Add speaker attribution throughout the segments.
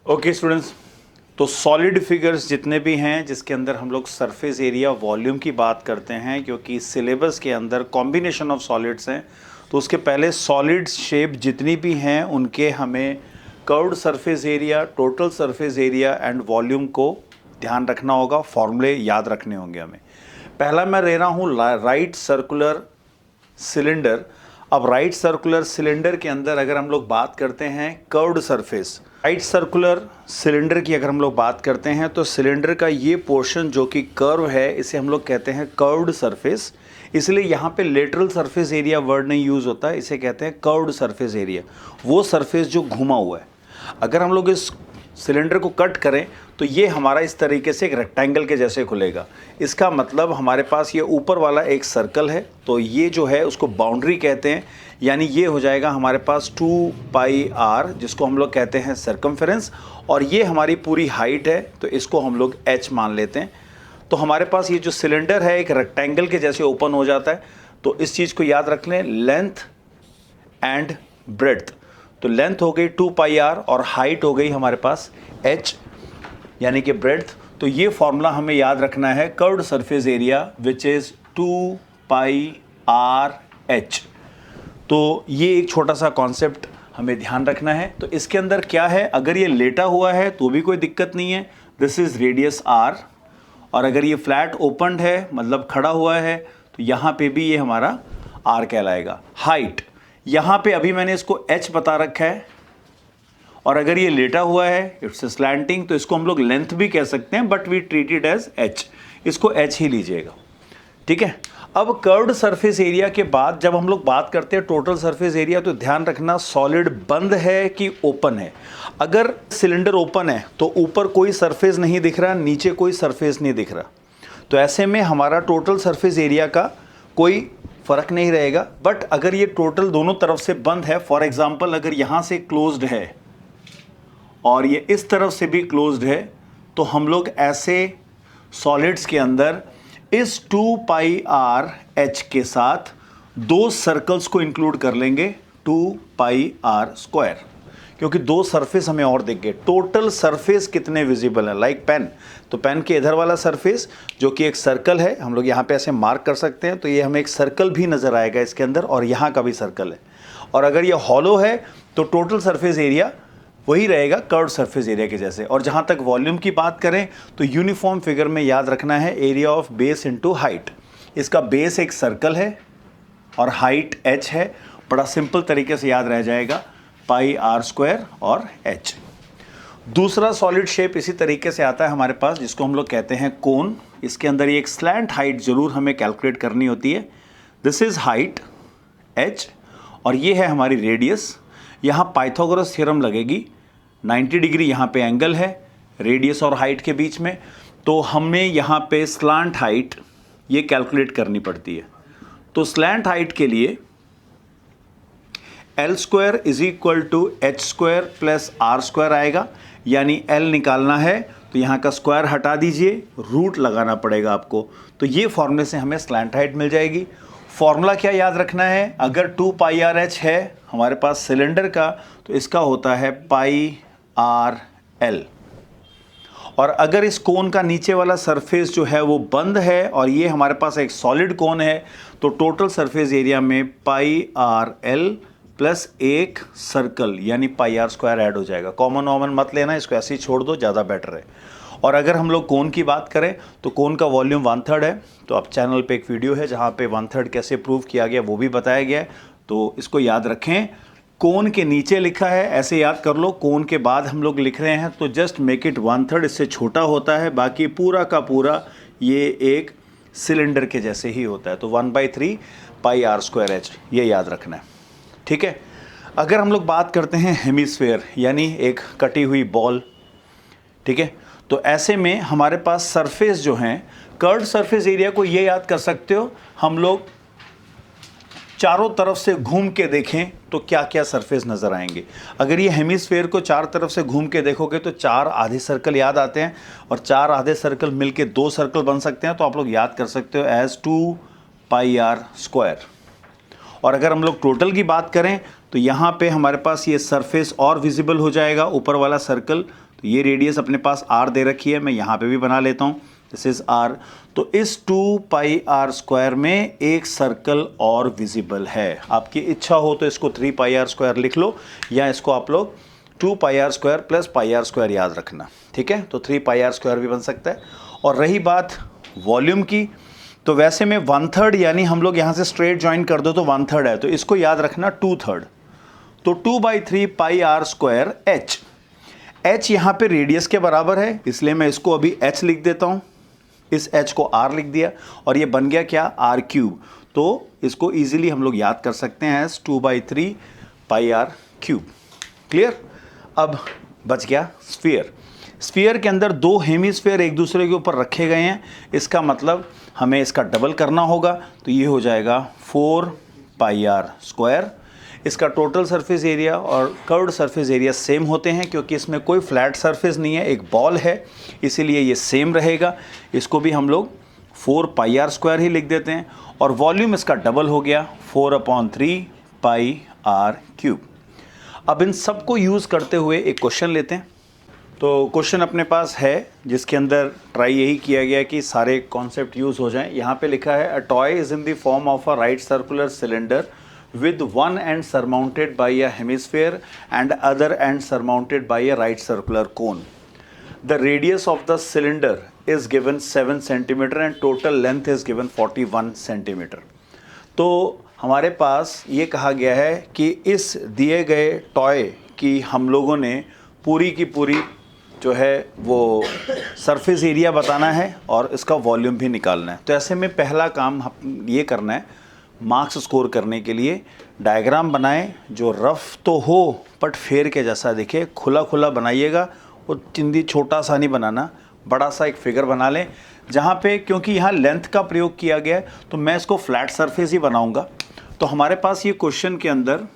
Speaker 1: Okay students, तो solid figures जितने भी हैं जिसके अंदर हम लोग सरफेस एरिया वॉल्यूम की बात करते हैं, क्योंकि सिलेबस के अंदर कॉम्बिनेशन ऑफ सॉलिड्स हैं, तो उसके पहले सॉलिड शेप जितनी भी हैं उनके हमें curved surface area, total surface area and volume को ध्यान रखना होगा, फॉर्मूले याद रखने होंगे हमें। पहला मैं ले रहा हूँ राइट सर्कुलर सिलेंडर। अब राइट सर्कुलर सिलेंडर के अंदर अगर हम लोग बात करते हैं curved surface, right circular cylinder की अगर हम लोग बात करते हैं तो सिलेंडर का ये पोर्शन जो कि कर्व है इसे हम लोग कहते हैं कर्व्ड सरफेस। इसलिए यहाँ पे लेटरल सरफेस एरिया वर्ड नहीं यूज़ होता है, इसे कहते हैं कर्व्ड सरफेस एरिया, वो सरफेस जो घुमा हुआ है। अगर हम लोग इस सिलेंडर को कट करें तो ये हमारा इस तरीके से एक रेक्टेंगल के जैसे खुलेगा। इसका मतलब हमारे पास ये ऊपर वाला एक सर्कल है, तो ये जो है उसको बाउंड्री कहते हैं, यानी ये हो जाएगा हमारे पास 2πr, जिसको हम लोग कहते हैं सर्कमफेरेंस, और ये हमारी पूरी हाइट है, तो इसको हम लोग h मान लेते हैं। तो हमारे पास ये जो सिलेंडर है एक रेक्टेंगल के जैसे ओपन हो जाता है। तो इस चीज़ को याद रख लें, लेंथ एंड ब्रेड्थ। तो लेंथ हो गई 2πr और हाइट हो गई हमारे पास h यानी कि ब्रेड्थ। तो ये फॉर्मूला हमें याद रखना है, curved surface area which is 2πrh। तो ये एक छोटा सा कॉन्सेप्ट हमें ध्यान रखना है। तो इसके अंदर क्या है, अगर ये लेटा हुआ है तो भी कोई दिक्कत नहीं है, दिस इज़ रेडियस r, और अगर ये फ्लैट ओपनड है मतलब खड़ा हुआ है तो यहाँ पे भी ये हमारा r कहलाएगा। हाइट यहाँ पे अभी मैंने इसको h बता रखा है, और अगर ये लेटा हुआ है इट्स स्लैंटिंग, तो इसको हम लोग लेंथ भी कह सकते हैं, but we treat it as h, इसको h ही लीजिएगा, ठीक है। अब कर्व्ड सरफेस एरिया के बाद जब हम लोग बात करते हैं टोटल सरफेस एरिया, तो ध्यान रखना सॉलिड बंद है कि ओपन है। अगर सिलेंडर ओपन है तो ऊपर कोई सरफेस नहीं दिख रहा, नीचे कोई सरफेस नहीं दिख रहा, तो ऐसे में हमारा टोटल सरफेस एरिया का कोई फ़र्क नहीं रहेगा। बट अगर ये टोटल दोनों तरफ से बंद है, फॉर एग्जांपल अगर यहाँ से क्लोज्ड है और ये इस तरफ से भी क्लोज्ड है, तो हम लोग ऐसे सॉलिड्स के अंदर इस 2πrh के साथ दो सर्कल्स को इंक्लूड कर लेंगे, 2πr², क्योंकि दो सरफेस हमें और दिख गए। टोटल सरफेस कितने विजिबल है, लाइक पेन, तो पेन के इधर वाला सरफेस जो कि एक सर्कल है, हम लोग यहाँ पे ऐसे मार्क कर सकते हैं, तो ये हमें एक सर्कल भी नज़र आएगा इसके अंदर, और यहाँ का भी सर्कल है। और अगर ये हॉलो है तो टोटल सरफेस एरिया वही रहेगा कर्व्ड सरफेस एरिया के जैसे। और जहाँ तक वॉल्यूम की बात करें तो यूनिफॉर्म फिगर में याद रखना है area of base into height. इसका बेस एक सर्कल है और हाइट h है, बड़ा सिंपल तरीके से याद रह जाएगा, πr² और h। दूसरा सॉलिड शेप इसी तरीके से आता है हमारे पास, जिसको हम लोग कहते हैं कोन। इसके अंदर ये एक स्लैंट हाइट ज़रूर हमें कैलकुलेट करनी होती है। दिस इज़ हाइट h और ये है हमारी रेडियस। यहाँ पाइथागोरस थ्योरम लगेगी, 90 डिग्री यहाँ पे एंगल है रेडियस और हाइट के बीच में, तो हमें यहाँ पे स्लैंट हाइट ये कैलकुलेट करनी पड़ती है। तो स्लैंट हाइट के लिए L² is equal to h² plus r² आएगा, यानी L निकालना है तो यहाँ का स्क्वायर हटा दीजिए, रूट लगाना पड़ेगा आपको, तो ये फॉर्मूले से हमें स्लैंट हाइट मिल जाएगी। फॉर्मूला क्या याद रखना है, अगर 2πrh है हमारे पास सिलेंडर का, तो इसका होता है πrl। और अगर इस कोन का नीचे वाला सरफेस जो है वो बंद है और ये हमारे पास एक सॉलिड कोन है, तो टोटल सरफेस एरिया में πrl प्लस एक सर्कल यानी πr² ऐड हो जाएगा। कॉमन वॉमन मत लेना, इसको ऐसे ही छोड़ दो, ज़्यादा बेटर है। और अगर हम लोग कोन की बात करें तो कोन का वॉल्यूम 1/3 है, तो अब चैनल पे एक वीडियो है जहाँ पे 1/3 कैसे प्रूव किया गया वो भी बताया गया है, तो इसको याद रखें। कोन के नीचे लिखा है ऐसे याद कर लो, कोन के बाद हम लोग लिख रहे हैं तो जस्ट मेक इट 1/3, इससे छोटा होता है, बाकी पूरा का पूरा ये एक सिलेंडर के जैसे ही होता है। तो 1/3 πr²h ये याद रखना है, ठीक है। अगर हम लोग बात करते हैं हेमिस्फेयर यानी एक कटी हुई बॉल, ठीक है, तो ऐसे में हमारे पास सरफेस जो हैं, कर्व्ड सरफेस एरिया को ये याद कर सकते हो, हम लोग चारों तरफ से घूम के देखें तो क्या क्या सरफेस नज़र आएंगे। अगर ये हेमिस्फेयर को चार तरफ से घूम के देखोगे तो चार आधे सर्कल याद आते हैं, और चार आधे सर्कल मिलके दो सर्कल बन सकते हैं, तो आप लोग याद कर सकते हो एज 2πr²। और अगर हम लोग टोटल की बात करें तो यहाँ पे हमारे पास ये सरफेस और विजिबल हो जाएगा, ऊपर वाला सर्कल, तो ये रेडियस अपने पास r दे रखी है, मैं यहाँ पे भी बना लेता हूँ, दिस इज r। तो इस 2 पाई r स्क्वायर में एक सर्कल और विजिबल है। आपकी इच्छा हो तो इसको 3 पाई r स्क्वायर लिख लो, या इसको आप लोग 2 पाई r square plus pi r square याद रखना, ठीक है। तो 3 पाई r स्क्वायर भी बन सकता है। और रही बात वॉल्यूम की, तो वैसे में 1/3 यानी हम लोग यहाँ से स्ट्रेट ज्वाइन कर दो तो 1/3 है, तो इसको याद रखना 2/3। तो 2/3 पाई r स्क्वायर h यहाँ पे रेडियस के बराबर है, इसलिए मैं इसको अभी h लिख देता हूँ, इस h को r लिख दिया, और ये बन गया क्या, r³। तो इसको इजीली हम लोग याद कर सकते हैं एज 2/3 पाई r³। क्लियर। अब बच गया स्फीयर। स्फीयर के अंदर 2 हेमीस्फीयर एक दूसरे के ऊपर रखे गए हैं, इसका मतलब हमें इसका डबल करना होगा, तो ये हो जाएगा 4 पाई r स्क्वायर। इसका टोटल सरफेस एरिया और कर्व्ड सरफेस एरिया सेम होते हैं, क्योंकि इसमें कोई फ्लैट सरफेस नहीं है, एक बॉल है, इसीलिए ये सेम रहेगा। इसको भी हम लोग 4 पाई r स्क्वायर ही लिख देते हैं, और वॉल्यूम इसका डबल हो गया 4/3 पाई r³। अब इन सबको यूज़ करते हुए एक क्वेश्चन लेते हैं। तो क्वेश्चन अपने पास है जिसके अंदर ट्राई यही किया गया कि सारे कॉन्सेप्ट यूज़ हो जाएं। यहाँ पे लिखा है, a toy is in the form of a right circular cylinder with one end surmounted by a hemisphere and other end surmounted by a right circular cone. The radius of the cylinder is given 7 cm and total length is given 41 cm. तो हमारे पास ये कहा गया है कि इस दिए गए टॉय की हम लोगों ने पूरी की पूरी जो है वो सरफेस एरिया बताना है और इसका वॉल्यूम भी निकालना है। तो ऐसे में पहला काम ये करना है, मार्क्स स्कोर करने के लिए डायग्राम बनाएं जो रफ तो हो बट फेयर के जैसा दिखे, खुला खुला बनाइएगा, वो चिंदी छोटा सा नहीं बनाना, बड़ा सा एक फिगर बना लें जहाँ पे, क्योंकि यहाँ लेंथ का प्रयोग किया गया है तो मैं इसको फ्लैट सरफेस ही बनाऊंगा। तो हमारे पास ये क्वेश्चन के अंदर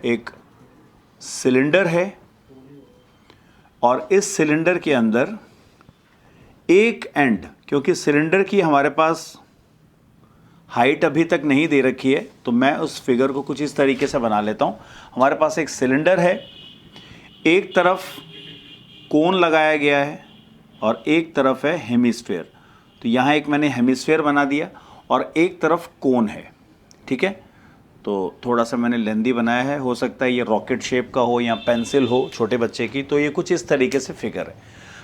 Speaker 1: एक सिलेंडर है और इस सिलेंडर के अंदर एक एंड, क्योंकि सिलेंडर की हमारे पास हाइट अभी तक नहीं दे रखी है, तो मैं उस फिगर को कुछ इस तरीके से बना लेता हूँ। हमारे पास एक सिलेंडर है, एक तरफ कोन लगाया गया है और एक तरफ है हेमिस्फीयर। तो यहाँ एक मैंने हेमिस्फीयर बना दिया और एक तरफ कोन है, ठीक है। तो थोड़ा सा मैंने लेंदी बनाया है, हो सकता है ये रॉकेट शेप का हो या पेंसिल हो छोटे बच्चे की, तो ये कुछ इस तरीके से फिगर है।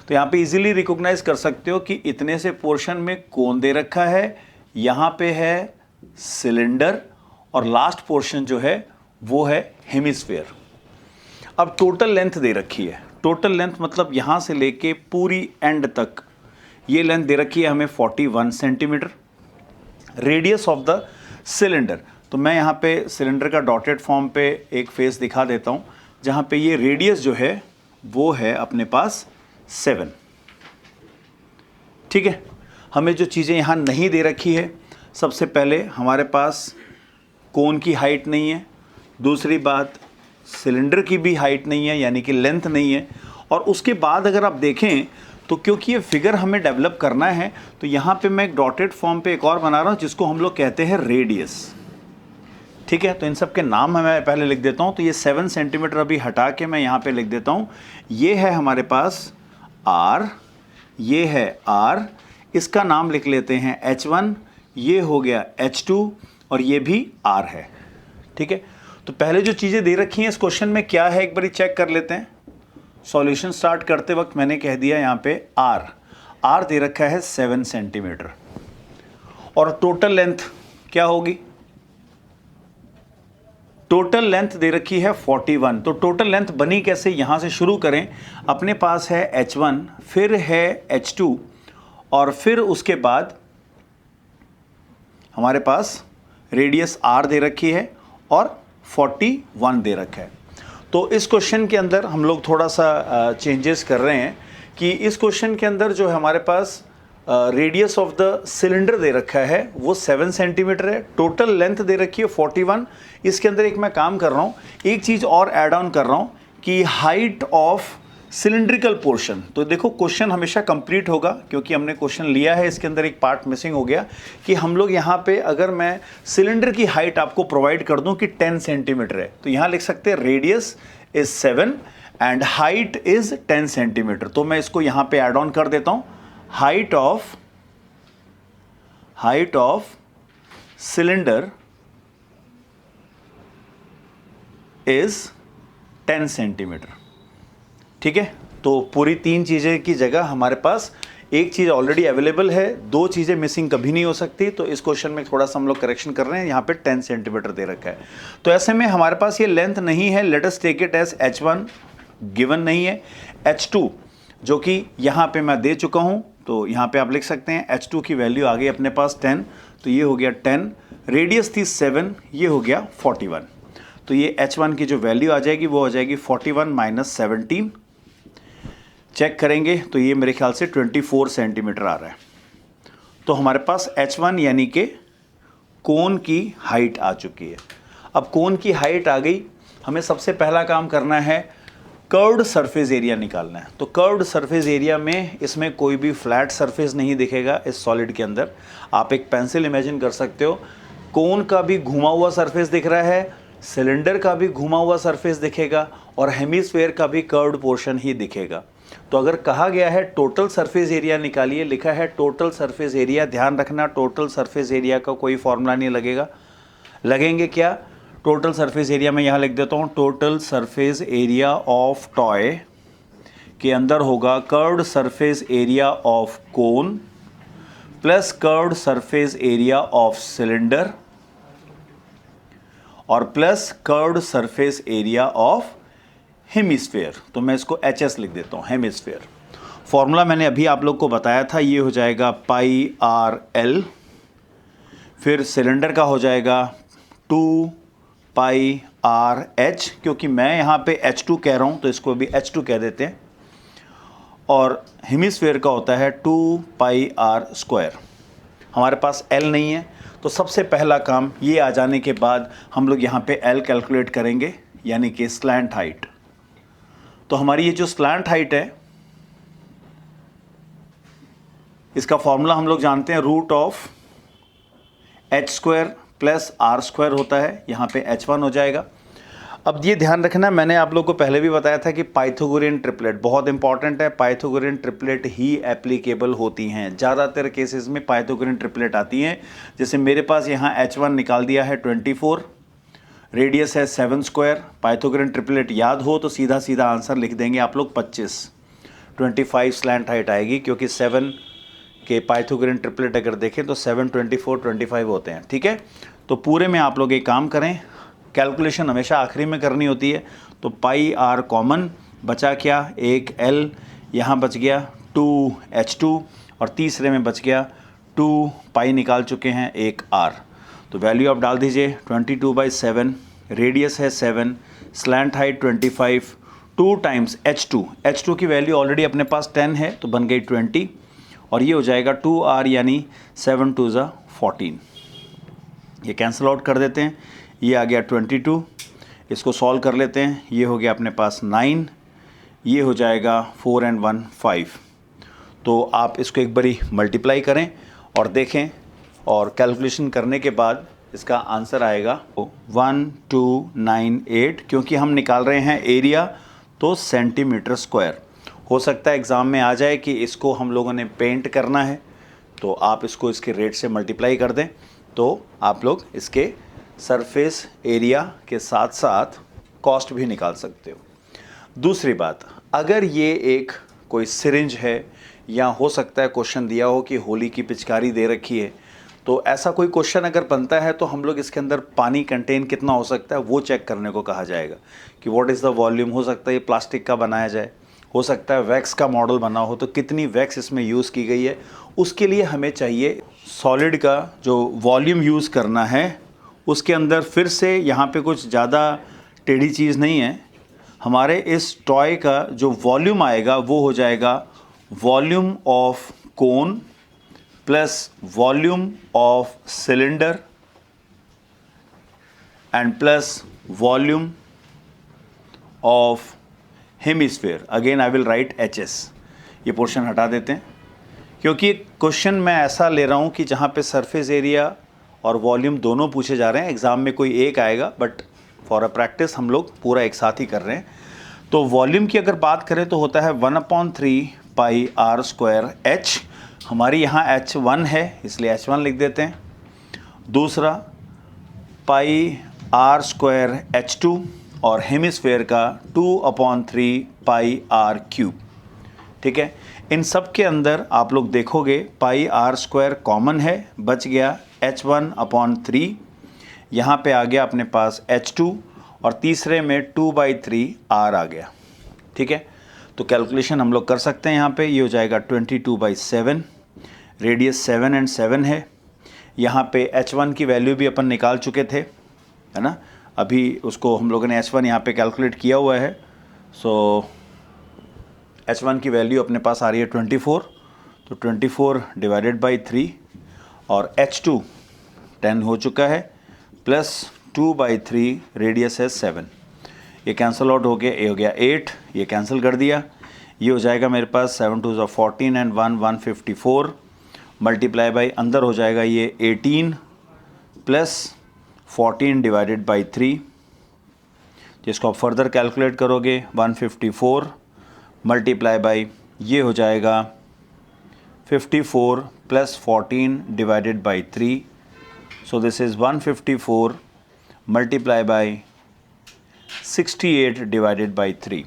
Speaker 1: तो यहाँ पे इजीली रिकॉग्नाइज कर सकते हो कि इतने से पोर्शन में कोन दे रखा है, यहाँ पे है सिलेंडर और लास्ट पोर्शन जो है वो है हेमिस्फीयर। अब टोटल लेंथ दे रखी है, टोटल लेंथ मतलब यहाँ से लेके पूरी एंड तक ये लेंथ दे रखी है हमें 41 centimetre. Radius of the cylinder, तो मैं यहाँ पे सिलेंडर का डॉटेड फॉर्म पे एक फेस दिखा देता हूँ जहाँ पे ये रेडियस जो है वो है अपने पास 7, ठीक है। हमें जो चीज़ें यहाँ नहीं दे रखी है, सबसे पहले हमारे पास कोन की हाइट नहीं है, दूसरी बात सिलेंडर की भी हाइट नहीं है यानी कि लेंथ नहीं है, और उसके बाद अगर आप देखें तो क्योंकि ये फिगर हमें डेवलप करना है तो यहाँ पे मैं एक डॉटेड फॉर्म पे एक और बना रहा हूँ जिसको हम लोग कहते हैं रेडियस, ठीक है। तो इन सब के नाम मैं पहले लिख देता हूँ। तो ये 7 सेंटीमीटर अभी हटा के मैं यहाँ पे लिख देता हूँ। ये है हमारे पास R, ये है R, इसका नाम लिख लेते हैं H1, ये हो गया H2 और ये भी R है, ठीक है। तो पहले जो चीज़ें दे रखी हैं इस क्वेश्चन में क्या है एक बारी चेक कर लेते हैं। सॉल्यूशन स्टार्ट करते वक्त मैंने कह दिया यहाँ पे R दे रखा है 7 सेंटीमीटर और टोटल लेंथ क्या होगी, टोटल लेंथ दे रखी है 41। तो टोटल लेंथ बनी कैसे, यहाँ से शुरू करें। अपने पास है H1, फिर है H2 और फिर उसके बाद हमारे पास रेडियस R दे रखी है और 41 दे रखा है। तो इस क्वेश्चन के अंदर हम लोग थोड़ा सा चेंजेस कर रहे हैं कि इस क्वेश्चन के अंदर जो है हमारे पास रेडियस ऑफ द सिलेंडर दे रखा है वो 7 सेंटीमीटर है, टोटल लेंथ दे रखी है 41। इसके अंदर एक मैं काम कर रहा हूँ, एक चीज़ और ऐड ऑन कर रहा हूँ कि हाइट ऑफ सिलिंड्रिकल पोर्शन। तो देखो क्वेश्चन हमेशा कंप्लीट होगा क्योंकि हमने क्वेश्चन लिया है, इसके अंदर एक पार्ट मिसिंग हो गया कि हम लोग यहाँ पे अगर मैं सिलेंडर की हाइट आपको प्रोवाइड कर दूँ कि 10 सेंटीमीटर है तो यहाँ लिख सकते हैं radius is 7 and height is 10 centimetre. तो मैं इसको यहां पे ऐड ऑन कर देता हूं, height of cylinder is 10 centimetre. ठीक है, तो पूरी 3 चीजें की जगह हमारे पास एक चीज ऑलरेडी अवेलेबल है, 2 चीजें मिसिंग कभी नहीं हो सकती। तो इस क्वेश्चन में थोड़ा सा हम लोग करेक्शन कर रहे हैं, यहाँ पे 10 सेंटीमीटर दे रखा है। तो ऐसे में हमारे पास ये लेंथ नहीं है, let us take it as h1 given नहीं है, h2 जो कि यहाँ पे मैं दे चुका हूँ, तो यहाँ पे आप लिख सकते हैं h2 की वैल्यू आ गई अपने पास 10, तो ये हो गया 10, रेडियस थी 7, ये हो गया 41। तो ये h1 की जो वैल्यू आ जाएगी वो हो जाएगी 41 माइनस 17, चेक करेंगे तो ये मेरे ख्याल से 24 सेंटीमीटर आ रहा है। तो हमारे पास h1 यानी कि कोन की हाइट आ चुकी है। अब कोन की हाइट आ गई, हमें सबसे पहला काम करना है कर्व्ड सरफेस एरिया निकालना है। तो कर्व्ड सरफेस एरिया में इसमें कोई भी फ्लैट सरफेस नहीं दिखेगा इस सॉलिड के अंदर। आप एक पेंसिल इमेजिन कर सकते हो, कोन का भी घुमा हुआ सरफेस दिख रहा है, सिलेंडर का भी घुमा हुआ सरफेस दिखेगा और हेमिस्फेयर का भी कर्व्ड पोर्शन ही दिखेगा। तो अगर कहा गया है टोटल सरफेस एरिया निकालिए, लिखा है टोटल सरफेस एरिया, ध्यान रखना टोटल सरफेस एरिया का कोई फॉर्मूला नहीं लगेगा। लगेंगे क्या, टोटल सरफेस एरिया में यहाँ लिख देता हूँ, total surface area of toy के अंदर होगा curved surface area of cone plus curved surface area of cylinder और plus curved surface area of hemisphere. तो मैं इसको HS लिख देता हूँ, हेमिस्फेयर। फॉर्मूला मैंने अभी आप लोग को बताया था, ये हो जाएगा पाई आर एल, फिर सिलेंडर का हो जाएगा 2 पाई आर एच, क्योंकि मैं यहाँ पे H2 कह रहा हूँ तो इसको भी H2 कह देते हैं, और हेमिस्फेयर का होता है 2 पाई आर स्क्वायर। हमारे पास L नहीं है, तो सबसे पहला काम ये आ जाने के बाद हम लोग यहाँ पे L कैलकुलेट करेंगे, यानी कि स्लैंट हाइट। तो हमारी ये जो स्लैंट हाइट है इसका फॉर्मूला हम लोग जानते हैं, root of h square plus R square होता है, यहाँ पे h1 हो जाएगा। अब ये ध्यान रखना, मैंने आप लोग को पहले भी बताया था कि पाइथागोरियन ट्रिपलेट बहुत इंपॉर्टेंट है, पाइथागोरियन ट्रिपलेट ही एप्लीकेबल होती हैं। ज़्यादातर केसेस में पाइथागोरियन ट्रिपलेट आती हैं। जैसे मेरे पास यहाँ h1 निकाल दिया है 24, रेडियस है 7 स्क्वायर, पाइथागोरियन ट्रिपलेट याद हो तो सीधा सीधा आंसर लिख देंगे आप लोग 25, 25 स्लैंट हाइट आएगी, क्योंकि 7 के पाइथागोरियन ट्रिपलेट अगर देखें तो 7, 24, 25 होते हैं। ठीक है, तो पूरे में आप लोग एक काम करें, कैलकुलेशन हमेशा आखिरी में करनी होती है। तो पाई आर कॉमन, बचा क्या, एक L, यहाँ बच गया 2H2 और तीसरे में बच गया 2 पाई निकाल चुके हैं, एक R। तो वैल्यू आप डाल दीजिए 22/7, रेडियस है 7, स्लैंट हाइट 25, 2 टाइम्स H2 की वैल्यू ऑलरेडी अपने पास 10 है तो बन गई 20, और ये हो जाएगा 2R यानी 7 2 ज़ा 14। ये कैंसिल आउट कर देते हैं, ये आ गया 22, इसको सॉल्व कर लेते हैं, ये हो गया अपने पास 9, ये हो जाएगा 4 and 1 5। तो आप इसको एक बारी मल्टीप्लाई करें और देखें, और कैलकुलेशन करने के बाद इसका आंसर आएगा 1298, क्योंकि हम निकाल रहे हैं एरिया तो सेंटीमीटर स्क्वायर। हो सकता है एग्ज़ाम में आ जाए कि इसको हम लोगों ने पेंट करना है, तो आप इसको इसके रेट से मल्टीप्लाई कर दें, तो आप लोग इसके सरफेस एरिया के साथ साथ कॉस्ट भी निकाल सकते हो। दूसरी बात, अगर ये एक कोई सिरिंज है, या हो सकता है क्वेश्चन दिया हो कि होली की पिचकारी दे रखी है, तो ऐसा कोई क्वेश्चन अगर बनता है तो हम लोग इसके अंदर पानी कंटेन कितना हो सकता है वो चेक करने को कहा जाएगा कि व्हाट इज़ द वॉल्यूम। हो सकता है ये प्लास्टिक का बनाया जाए, हो सकता है वैक्स का मॉडल बना हो, तो कितनी वैक्स इसमें यूज़ की गई है, उसके लिए हमें चाहिए सॉलिड का जो वॉल्यूम यूज़ करना है। उसके अंदर फिर से यहाँ पे कुछ ज़्यादा टेढ़ी चीज़ नहीं है, हमारे इस टॉय का जो वॉल्यूम आएगा वो हो जाएगा volume of cone plus volume of cylinder and plus volume of hemisphere. Again I will write HS। ये पोर्शन हटा देते हैं, क्योंकि क्वेश्चन मैं ऐसा ले रहा हूँ कि जहाँ पे सरफेस एरिया और वॉल्यूम दोनों पूछे जा रहे हैं। एग्ज़ाम में कोई एक आएगा, बट फॉर अ प्रैक्टिस हम लोग पूरा एक साथ ही कर रहे हैं। तो वॉल्यूम की अगर बात करें तो होता है 1/3 पाई आर स्क्वायर एच। हमारी यहाँ H1 है इसलिए H1 लिख देते हैं। दूसरा पाई आर स्क्वायर H2 और हेमिस्फेयर का 2/3 पाई आर क्यूब। ठीक है, इन सब के अंदर आप लोग देखोगे पाई आर स्क्वायर कॉमन है, बच गया H1/3। यहाँ पे आ गया अपने पास H2 और तीसरे में 2/3 R आ गया। ठीक है, तो कैलकुलेशन हम लोग कर सकते हैं। यहाँ पे ये हो जाएगा 22/7, रेडियस 7 और 7 है। यहाँ पे H1 की वैल्यू भी अपन निकाल चुके थे, है ना। अभी उसको हम लोगों ने H1 यहाँ पे कैलकुलेट किया हुआ है। सो H1 की वैल्यू अपने पास आ रही है 24, तो 24 डिवाइडेड बाई 3 और H2 10 हो चुका है प्लस 2/3 रेडियस है 7। ये कैंसिल आउट हो गया, ये हो गया 8, ये कैंसिल कर दिया। ये हो जाएगा मेरे पास 7 2 14 एंड 1 154 मल्टीप्लाई बाई अंदर हो जाएगा ये 18 प्लस 14 डिवाइडेड बाई 3, जिसको आप फर्दर कैलकुलेट करोगे 154 मल्टीप्लाई बाई ये हो जाएगा 54 plus 14 divided by 3। So this is 154 multiply by 68 divided by 3।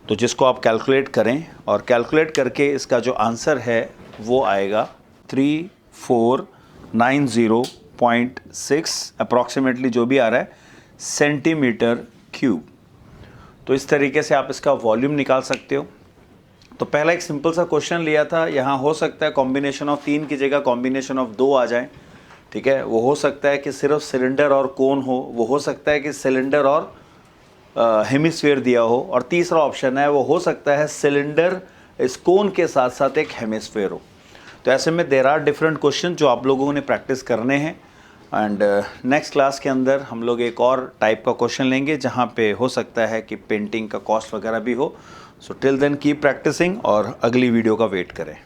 Speaker 1: तो जिसको आप कैलकुलेट करें और कैलकुलेट करके इसका जो आंसर है वो आएगा 3490.6 अप्रॉक्सीमेटली, जो भी आ रहा है सेंटीमीटर क्यूब। तो इस तरीके से आप इसका वॉल्यूम निकाल सकते हो। तो पहला एक सिंपल सा क्वेश्चन लिया था, यहाँ हो सकता है कॉम्बिनेशन ऑफ 3 की जगह कॉम्बिनेशन ऑफ 2 आ जाए। ठीक है, वो हो सकता है कि सिर्फ सिलेंडर और कोन हो, वो हो सकता है कि सिलेंडर और हेमिस्फीयर दिया हो, और तीसरा ऑप्शन है वो हो सकता है सिलेंडर इस कोन के साथ साथ एक हेमिस्फीयर हो। तो ऐसे में देयर आर डिफरेंट क्वेश्चन जो आप लोगों ने प्रैक्टिस करने हैं। एंड नेक्स्ट क्लास के अंदर हम लोग एक और टाइप का क्वेश्चन लेंगे जहाँ पे हो सकता है कि पेंटिंग का कॉस्ट वगैरह भी हो। So till then keep practicing और अगली वीडियो का वेट करें।